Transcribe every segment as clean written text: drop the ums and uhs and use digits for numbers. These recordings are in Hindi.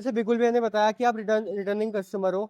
जैसे बिल्कुल भी मैंने बताया कि आप रिटर्निंग कस्टमर हो,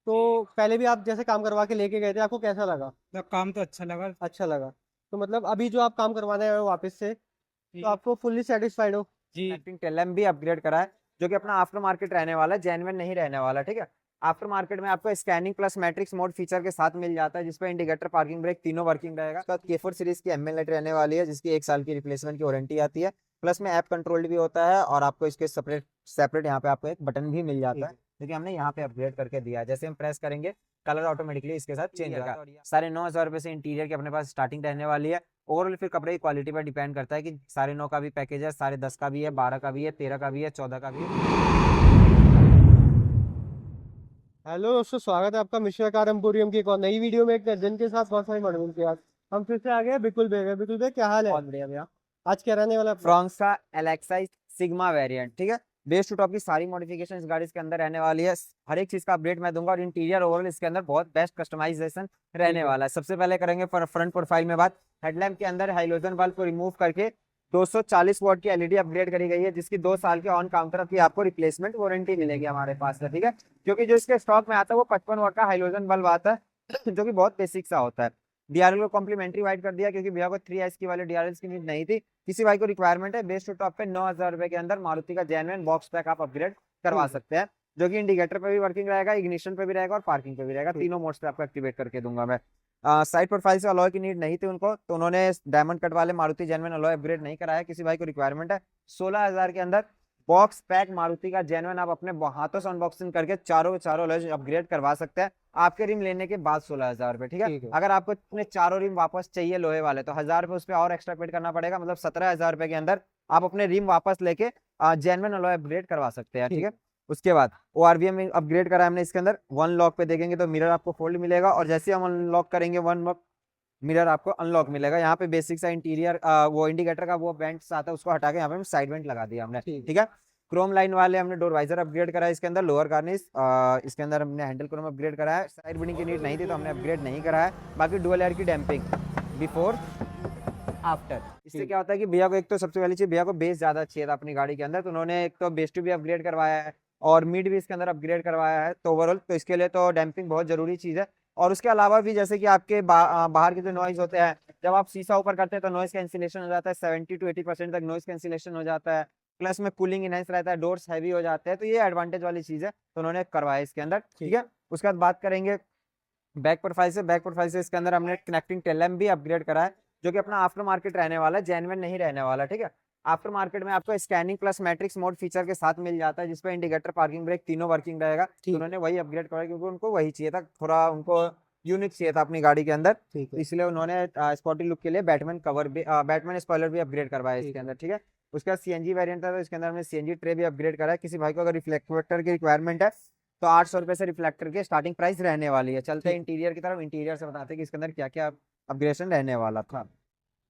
तो पहले भी आप जैसे काम करवा के लेके गए थे, आपको कैसा लगा? मतलब काम तो अच्छा लगा। अच्छा लगा। तो मतलब अभी जो आप काम करवाने आए हो वापस से, तो जी। आपको फुल्ली सेटिस्फाइड हो? जी एक्टिंग टेलम भी अपग्रेड करा है, जो कि अपना आफ्टर मार्केट रहने वाला है, जेन्युइन नहीं रहने वाला। ठीक है, आफ्टर मार्केट में आपको scanning plus matrix mode feature के साथ मिल जाता है, जिसपे इंडिकेटर, पार्किंग ब्रेक तीनों वर्किंग रहेगा। उसके बाद K4 सीरीज की एमएल रहने वाली है, जिसकी 1 साल की रिप्लेसमेंट की वारंटी आती है। प्लस में ऐप कंट्रोल्ड भी होता है, और आपको इसके सेपरेट सेपरेट यहाँ पे आपको एक बटन भी मिल जाता है, क्योंकि हमने यहाँ पे अपग्रेड करके दिया है। जैसे हम प्रेस करेंगे, कलर ऑटोमेटिकली इसके साथ चेंज होगा। 9,500 से इंटीरियर की अपने पास स्टार्टिंग रहने वाली है। ओवरऑल फिर कपड़े की क्वालिटी पर डिपेंड करता है कि 9.5 का भी पैकेज है, 10.5 का भी है, 12 का भी है, 13 का भी है, 14 का भी है। हेलो दोस्तों, स्वागत है आपका मिश्रा कार एम्पोरियम की एक और नई वीडियो में, एक दर्जन के साथ बहुत सारी मॉडल के साथ। हम फिर से आ गए बिल्कुल भैया। बिल्कुल भैया, क्या हाल है? बहुत बढ़िया भैया। आज क्या रहने वाला है अपना? फ्रॉन्क्स का एलेक्सा सिग्मा वेरिएंट, ठीक है, बेस टू टॉप की सारी मॉडिफिकेशन इस गाड़ी के अंदर रहने वाली है। हर एक चीज का अपडेट मैं दूंगा, और इंटीरियर ओवरऑल इसके अंदर बहुत बेस्ट कस्टमाइजेशन रहने वाला है। सबसे पहले करेंगे फ्रंट प्रोफाइल में बात। हेडलैम्प के अंदर हाइलोजन बल्ब को रिमूव करके 240 वॉट की एलईडी अपग्रेड करी गई है, जिसकी 2 साल के ऑन काउंटर की आपको रिप्लेसमेंट वारंटी मिलेगी हमारे पास से। ठीक है, क्योंकि जो इसके स्टॉक में आता है वो 55 वॉट का हाइलोजन बल्ब आता है जो कि बहुत बेसिक सा होता है। डीआरएल को कॉम्प्लीमेंट्री वाइड कर दिया, क्योंकि भैया को 3S की वाले डीआरएल की नीड नहीं थी। किसी भाई को रिक्वायरमेंट है, बेस टू टॉप पे 9,000 रुपए के अंदर मारुति का जेन्युइन बॉक्स पैक आप अपग्रेड करवा सकते हैं, जो कि इंडिकेटर पे भी वर्किंग रहेगा, इग्निशन पे भी रहेगा, और पार्किंग पे भी रहेगा। तीनों मोड्स पे आपको एक्टिवेट करके दूंगा मैं। साइड प्रोफाइल से अलॉय की नीड नहीं थी उनको, तो उन्होंने डायमंड कट वाले मारुति जेन्युइन अलॉय अपग्रेड नहीं कराया। किसी भाई को रिक्वायरमेंट है, 16,000 के अंदर बॉक्स पैक मारुति का जेन्युइन आप अपने हाथों से अनबॉक्सिंग करके चारों चारों अलॉय अपग्रेड करवा सकते हैं, आपके रिम लेने के बाद 16,000 रुपए। ठीक है, अगर आपको अपने चारों रिम वापस चाहिए लोहे वाले, तो 1,000 रुपए उस पर और एक्स्ट्रा पेड करना पड़ेगा, मतलब 17,000 रुपए के अंदर आप अपने रिम वापस लेके जेन्युइन अलॉय अपग्रेड करवा सकते हैं। ठीक है, उसके बाद ORVM में अपग्रेड करा हमने इसके अंदर। वन लॉक पे देखेंगे तो मिरर आपको फोल्ड मिलेगा, और जैसे हम अनलॉक करेंगे वन लॉक मिरर आपको अनलॉक मिलेगा। यहाँ पे बेसिक सा इंटीरियर वो इंडिकेटर का वो वेंट्स आता है, उसको हटा के यहाँ पे हम साइड वेंट लगा दिया हमने। ठीक है, क्रोम लाइन वाले हमने डोर वाइजर अपग्रेड करा है इसके अंदर। लोअर गार्निश इसके अंदर हमने हैंडल क्रोम अपग्रेड करा है। साइड बिल्डिंग की नीड नहीं थी तो हमने अपग्रेड नहीं करा है। बाकी डुअल एयर की डैम्पिंग बिफोर आफ्टर, इससे क्या होता है कि भैया को एक तो सबसे पहली चीज, भैया को बेस ज्यादा चाहिए था अपनी गाड़ी के अंदर, तो उन्होंने एक तो बेस टू भी अपग्रेड करवाया है, और मिड भी इसके अंदर अपग्रेड करवाया है। तो ओवरऑल तो इसके लिए तो डैम्पिंग बहुत जरूरी चीज है। और उसके अलावा भी जैसे कि आपके बाहर के जो नॉइज होते हैं, जब आप शीशा ऊपर करते हैं तो नॉइज कैंसिलेशन हो जाता है, 70 to 80% तक नॉइज कैंसिलेशन हो जाता है। प्लस में कूलिंग इनहेंस रहता है, डोर्स हैवी हो जाते हैं, तो ये एडवांटेज वाली चीज है, तो उन्होंने करवाया इसके अंदर। ठीक है, उसके बाद बात करेंगे बैक प्रोफाइल से इसके अंदर हमने कनेक्टिंग टेल लैम्प भी अपग्रेड करा है, जो कि अपना आफ्टर मार्केट रहने वाला है, जेन्युइन नहीं रहने वाला। ठीक है, आफ्टर मार्केट में आपको scanning plus matrix mode feature के साथ मिल जाता है, जिसपे इंडिकेटर, पार्किंग ब्रेक तीनों वर्किंग रहेगा। तो उन्होंने वही अपग्रेड कराया, क्योंकि उनको वही चाहिए था, थोड़ा उनको यूनिक चाहिए था अपनी गाड़ी के अंदर, तो इसलिए उन्होंने स्पॉटी लुक के लिए बैटमैन कवर भी, बैटमैन स्पॉइलर भी अपग्रेड करवाया इसके अंदर। ठीक है, उसके बाद सीएनजी वेरिएंट था, तो इसके अंदर हमने सीएनजी ट्रे भी अपग्रेड करा है। किसी भाई को अगर रिफ्लेक्टर की रिक्वायरमेंट है, तो 800 रुपए से रिफ्लेक्टर की स्टार्टिंग प्राइस रहने वाली है। चलते हैं इंटीरियर की तरफ, इंटीरियर से बताते हैं कि इसके अंदर क्या क्या अपग्रेडेशन रहने वाला था।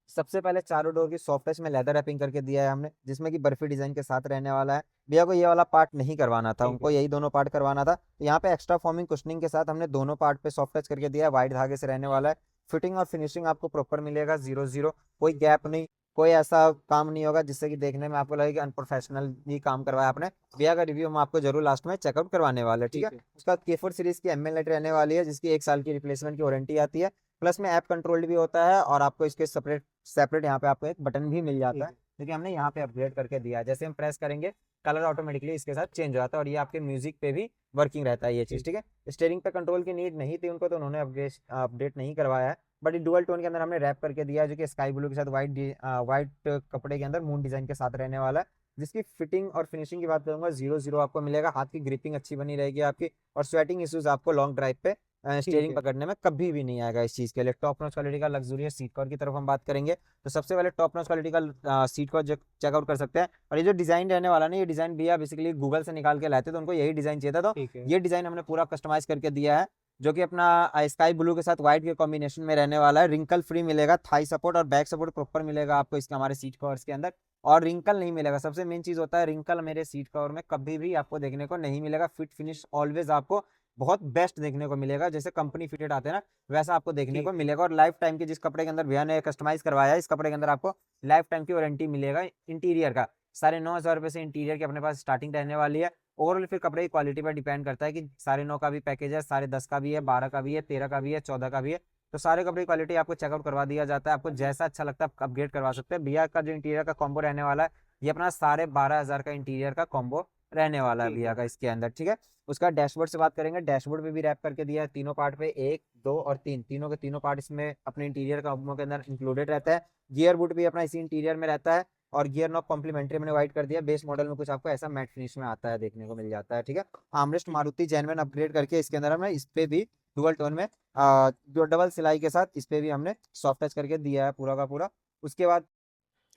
सबसे पहले चारों डोर की सॉफ्ट टच में लेदर रैपिंग करके दिया है हमने, जिसमें कि बर्फी डिजाइन के साथ रहने वाला है। भैया को ये वाला पार्ट नहीं करवाना था, उनको यही दोनों पार्ट करवाना था, तो यहाँ पे एक्स्ट्रा फॉर्मिंग कुशनिंग के साथ हमने दोनों पार्ट पे सॉफ्ट टच करके दिया है। वाइट धागे से रहने वाला है। फिटिंग और फिनिशिंग आपको प्रॉपर मिलेगा, 0-0, कोई गैप नहीं, कोई ऐसा काम नहीं होगा जिससे कि देखने में आपको लगे कि अनप्रोफेशनल ही काम करवाया आपने। भैया का रिव्यू हम आपको जरूर लास्ट में चेकआउट करवाने वाले। ठीक है, उसके बाद K4 सीरीज की एमएल रहने वाली है, जिसकी 1 साल की रिप्लेसमेंट की वारंटी आती है। प्लस में ऐप कंट्रोल्ड भी होता है, और आपको इसके सेपरेट सेपरेट यहाँ पे आपको एक बटन भी मिल जाता है, क्योंकि हमने यहाँ पे अपग्रेड करके दिया है। जैसे हम प्रेस करेंगे, कलर ऑटोमेटिकली इसके साथ चेंज हो जाता है, और ये आपके म्यूजिक पे भी वर्किंग रहता है ये चीज। ठीक है, स्टीयरिंग पे कंट्रोल की नीड नहीं थी उनको, तो उन्होंने अपडेट नहीं करवाया है। बट डुअल टोन के अंदर हमने रैप करके दिया है, जो कि स्काई ब्लू के साथ व्हाइट कपड़े के अंदर मून डिजाइन के साथ रहने वाला है। जिसकी फिटिंग और फिनिशिंग की बात करूंगा, 0-0 आपको मिलेगा। हाथ की ग्रिपिंग अच्छी बनी रहेगी आपकी, और स्वेटिंग इश्यूज आपको लॉन्ग ड्राइव पे स्टीयरिंग पकड़ने में कभी भी नहीं आएगा। इस चीज के लिए टॉप नॉच क्वालिटी का लग्जरियस सीट कवर की तरफ हम बात करेंगे, तो सबसे पहले टॉप नॉच क्वालिटी का सीट कवर चेकआउट कर सकते हैं। और ये जो डिजाइन रहने वाला ना, ये डिजाइन भैया बेसिकली गूगल से निकाल के लाए थे, तो उनको यही डिजाइन चाहिए था, तो ये डिजाइन हमने पूरा कस्टमाइज करके दिया है, जो कि अपना स्काई ब्लू के साथ व्हाइट के कॉम्बिनेशन में रहने वाला है। रिंकल फ्री मिलेगा, थाई सपोर्ट और बैक सपोर्ट प्रॉपर मिलेगा आपको इसके हमारे सीट कवर्स के अंदर, और रिंकल नहीं मिलेगा। सबसे मेन चीज होता है रिंकल, मेरे सीट कवर में कभी भी आपको देखने को नहीं मिलेगा। फिट फिनिश ऑलवेज आपको बहुत बेस्ट देखने को मिलेगा, जैसे कंपनी फिटेड आते हैं ना, वैसा आपको देखने को मिलेगा। और लाइफ टाइम के जिस कपड़े के अंदर भैया ने कस्टमाइज करवाया है, इस कपड़े के अंदर आपको लाइफ टाइम की वारंटी मिलेगा इंटीरियर का। 9,500 रुपए से इंटीरियर की अपने पास स्टार्टिंग रहने वाली है। ओवरऑल फिर कपड़े की क्वालिटी पर डिपेंड करता है कि 9.5 का भी पैकेज है, 10.5 का भी है, 12 का भी है, 13 का भी है, 14 का भी है। तो सारे कपड़े की क्वालिटी आपको चेकआउट करवा दिया जाता है, आपको जैसा अच्छा लगता है आप अपग्रेड करवा सकते हैं। भैया का जो इंटीरियर का कॉम्बो रहने वाला है, ये अपना 12,500 का इंटीरियर का कॉम्बो रहने वाला है ठीक भैया है। का इसके अंदर, ठीक है। उसका डैशबोर्ड से बात करेंगे, डैशबोर्ड पे भी रैप करके दिया है तीनों पार्ट पे, 1, 2 और 3, तीनों के तीनों पार्ट इसमें अपने इंटीरियर कॉम्बो के अंदर इंक्लूडेड रहता है। गियर बूट भी अपना इसी इंटीरियर में रहता है, और गियर नॉब कॉम्प्लीमेंट्री मैंने वाइट कर दिया। बेस मॉडल में कुछ आपको ऐसा मैट फिनिश में आता है, देखने को मिल जाता है, ठीक है। आर्मरेस्ट मारुति जेन्युइन अपग्रेड करके इसके अंदर हमने इस पे भी डुअल टोन में जो डबल सिलाई के साथ इस पे भी हमने सॉफ्ट टच करके दिया है पूरा का पूरा। उसके बाद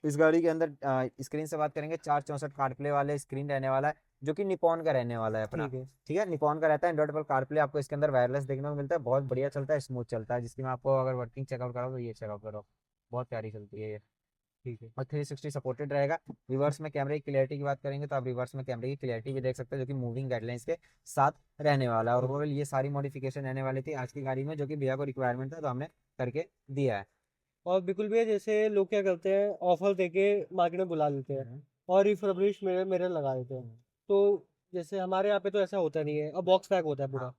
इस गाड़ी के अंदर स्क्रीन से बात करेंगे, 464 कारप्ले वाले स्क्रीन रहने वाला है, जो कि निपॉन का रहने वाला है अपना, ठीक है। ठीक है। निपॉन का रहता है, एंड्रॉइड पर कारप्ले आपको इसके अंदर वायरलेस देखने को मिलता है, बहुत बढ़िया चलता है, स्मूथ चलता है, जिसकी मैं आपको अगर वर्किंग चेकआउट कराऊँ तो ये चेकआउट करो, बहुत प्यारी चलती है ये, ठीक है। और 360 सपोर्टेड रहेगा। रिवर्स में कैमरे की क्लियरिटी की बात करेंगे तो आप रिवर्स में कैमरे की क्लियरिटी भी देख सकते हैं, जो कि मूविंग गाइडलाइंस के साथ रहने वाला है। और ओवरऑल ये सारी मॉडिफिकेशन रहने वाली थी आज की गाड़ी में, जो कि भैया को रिक्वायरमेंट था तो हमने करके दिया है। और बिल्कुल भी जैसे लोग क्या करते हैं, ऑफर देके मार्केट में बुला लेते हैं और रिफर्बिश मिरर मिरर लगा देते हैं। तो जैसे हमारे यहाँ पे तो ऐसा होता नहीं है, और बॉक्स पैक होता है पूरा। हाँ,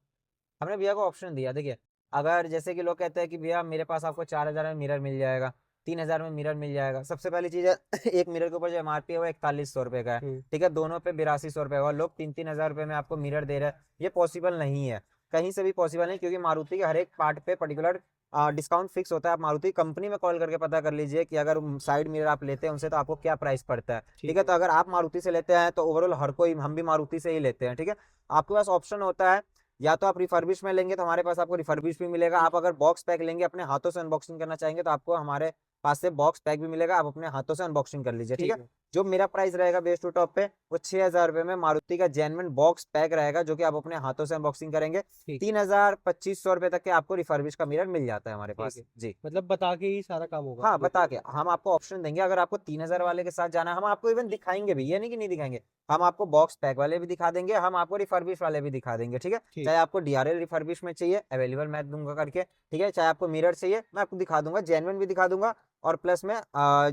हमने भैया को ऑप्शन दिया, देखिए अगर जैसे कि लोग कहते हैं कि भैया मेरे पास आपको 4,000 में मिरर मिल जाएगा, 3,000 में मिरर मिल जाएगा। सबसे पहली चीज है एक मिरर के ऊपर जो एमआरपी है वो 4100 रुपए का है, हम्म। ठीक है, दोनों पे 8200 रुपए का, और लोग 3-3 हजार रुपए में आपको मिरर दे रहे हैं। ये पॉसिबल नहीं है, कहीं से भी पॉसिबल नहीं, क्योंकि मारुति के हर एक पार्ट पे पर्टिकुलर डिस्काउंट फिक्स होता है। आप मारुति कंपनी में कॉल करके पता कर लीजिए कि अगर साइड मिरर आप लेते हैं उनसे तो आपको क्या प्राइस पड़ता है, ठीक है। तो अगर आप मारुति से लेते हैं तो ओवरऑल हर कोई, हम भी मारुति से ही लेते हैं, ठीक है। आपके पास ऑप्शन होता है, या तो आप रिफर्बिश में लेंगे तो हमारे पास आपको रिफर्बिश भी मिलेगा, आप अगर बॉक्स पैक लेंगे अपने हाथों से अनबॉक्सिंग करना चाहेंगे तो आपको हमारे पास से बॉक्स पैक भी मिलेगा, आप अपने हाथों से अनबॉक्सिंग कर लीजिए, ठीक है। जो मेरा प्राइस रहेगा बेस टू टॉप पे वो 6,000 रुपए में मारुति का जेन्युइन बॉक्स पैक रहेगा, जो कि आप अपने हाथों से अनबॉक्सिंग करेंगे। 3,000-2,500 रुपए तक के आपको रिफर्बिश का मिरर मिल जाता है हमारे पास, जी। मतलब बता के ही सारा काम होगा। हाँ, बता के हम आपको ऑप्शन देंगे, अगर आपको 3,000 वाले के साथ जाना है हम आपको इवन दिखाएंगे भी, ये नहीं कि नहीं दिखाएंगे, हम आपको बॉक्स पैक वाले भी दिखा देंगे, हम आपको रिफर्बिश वाले भी दिखा देंगे, ठीक है। चाहे आपको डीआरएल रिफर्बिश में चाहिए, अवेलेबल मैं दूंगा करके, ठीक है। चाहे आपको मिरर चाहिए, मैं आपको दिखा दूंगा, जेन्युइन भी दिखा दूंगा और प्लस में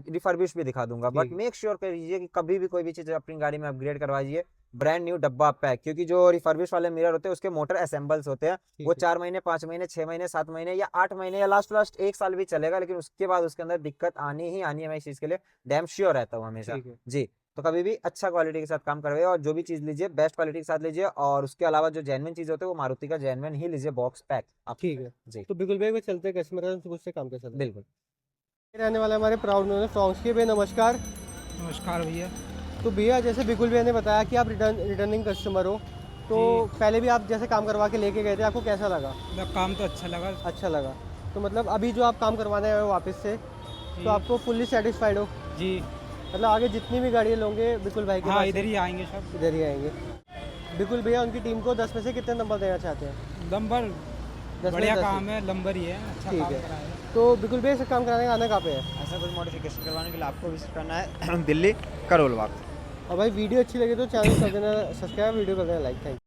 रिफर्बिश भी दिखा दूंगा। बट मेक श्योर कर लीजिए कि कभी भी कोई भी चीज अपनी गाड़ी में अपग्रेड करवाइए ब्रांड न्यू डब्बा पैक, क्योंकि जो रिफर्बिश वाले मिरर होते हैं उसके मोटर असेंबल्स होते हैं, वो 4 महीने, 5 महीने, 6 महीने, 7 महीने या 8 महीने या लास्ट 1 साल भी चलेगा, लेकिन उसके बाद उसके अंदर दिक्कत आनी ही आनी है। मैं इस चीज के लिए डैम श्योर रहता हूँ हमेशा, जी। तो कभी भी अच्छा क्वालिटी के साथ काम करवाइए, और जो भी चीज लीजिए बेस्ट क्वालिटी के साथ लीजिए, और उसके अलावा जो जेन्युइन चीज होते हैं वो मारुति का जेन्युइन ही लीजिए बॉक्स पैक, ठीक है जी। तो बिल्कुल भैया चलते कस्टमर से काम कर सकते हैं। बिल्कुल। रहने वाले हमारे प्राउड ओनर फ्रॉन्क्स के भैया, नमस्कार। नमस्कार भैया। तो भैया जैसे बिल्कुल भैया ने बताया कि आप रिटर्निंग कस्टमर हो, तो पहले भी आप जैसे काम करवा के लेके गए थे, आपको कैसा लगा? मतलब काम तो अच्छा लगा। अच्छा लगा। तो मतलब अभी जो आप काम करवाने आए हो वापस से, तो आपको फुल्ली सेटिस्फाइड हो? जी। मतलब आगे जितनी भी गाड़ियाँ लोगे बिल्कुल भाई के हाँ, पास इधर ही आएंगे सब। इधर ही आएंगे। बिल्कुल भैया उनकी टीम को 10 में से कितने नंबर देना चाहते हैं? नंबर 10 में बढ़िया 10 काम है, नंबर ही है, अच्छा ठीक काम है। कराया है। तो बिल्कुल भैया से काम कराने का आना कहाँ पे है? ऐसा कुछ मॉडिफिकेशन करवाने के लिए आपको विजिट करना है दिल्ली करोल बाग। और भाई वीडियो अच्छी लगी तो चैनल कर देना सब्सक्राइब, वीडियो कर देना लाइक। Thank you.